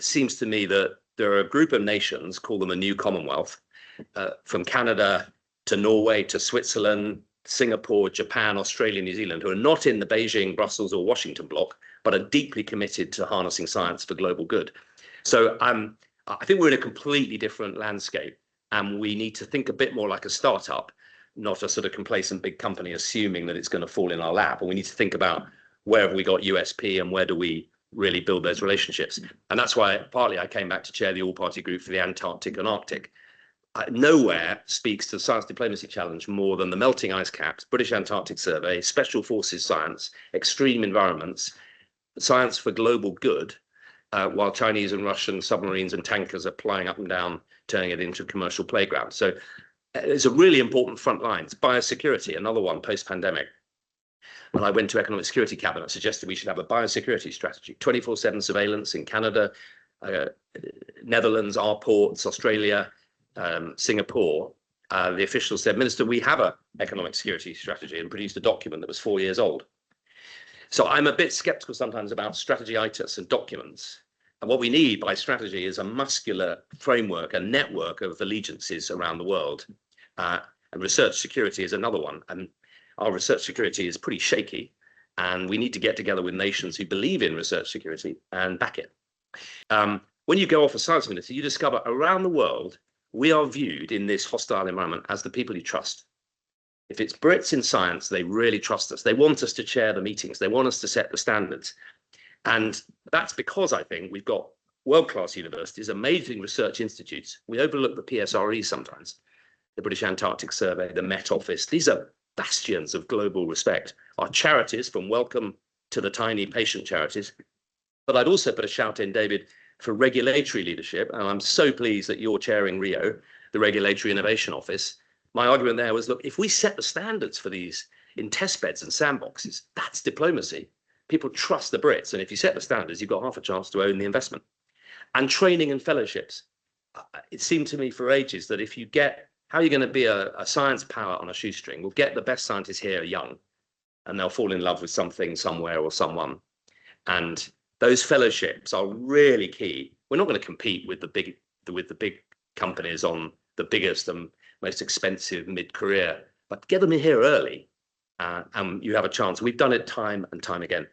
it seems to me that there are a group of nations, call them a new Commonwealth, from Canada to Norway to Switzerland, Singapore, Japan, Australia, New Zealand, who are not in the Beijing, Brussels, or Washington bloc, but are deeply committed to harnessing science for global good. So I think we're in a completely different landscape, and we need to think a bit more like a startup, not a sort of complacent big company assuming that it's going to fall in our lap. And we need to think about where have we got USP and where do we really build those relationships. And that's why partly I came back to chair the all-party group for the Antarctic and Arctic. Nowhere speaks to the science diplomacy challenge more than the melting ice caps, British Antarctic Survey, special forces science, extreme environments, science for global good, while Chinese and Russian submarines and tankers are flying up and down, turning it into a commercial playground. So it's a really important front lines. Biosecurity, another one post-pandemic. When I went to Economic Security Cabinet, suggested we should have a biosecurity strategy, 24/7 surveillance in Canada, Netherlands, our ports, Australia, Singapore. The officials said, Minister, we have an economic security strategy, and produced a document that was 4 years old. So I'm a bit skeptical sometimes about strategitis and documents. And what we need by strategy is a muscular framework, a network of allegiances around the world. And research security is another one. And our research security is pretty shaky. And we need to get together with nations who believe in research security and back it. When you go off a science minister, you discover around the world, we are viewed in this hostile environment as the people you trust. If it's Brits in science, they really trust us. They want us to chair the meetings. They want us to set the standards. And that's because I think we've got world-class universities, amazing research institutes. We overlook the PSRE sometimes, the British Antarctic Survey, the Met Office. These are bastions of global respect. Our charities, from Wellcome to the tiny patient charities. But I'd also put a shout in, David, for regulatory leadership. And I'm so pleased that you're chairing RIO, the Regulatory Innovation Office. My argument there was, look, if we set the standards for these in test beds and sandboxes, that's diplomacy. People trust the Brits. And if you set the standards, you've got half a chance to own the investment. And training and fellowships. It seemed to me for ages that if you get, how are you going to be a science power on a shoestring? We'll get the best scientists here young, and they'll fall in love with something, somewhere, or someone. And those fellowships are really key. We're not going to compete with the big companies on the biggest and most expensive mid-career, but get them in here early, and you have a chance. We've done it time and time again.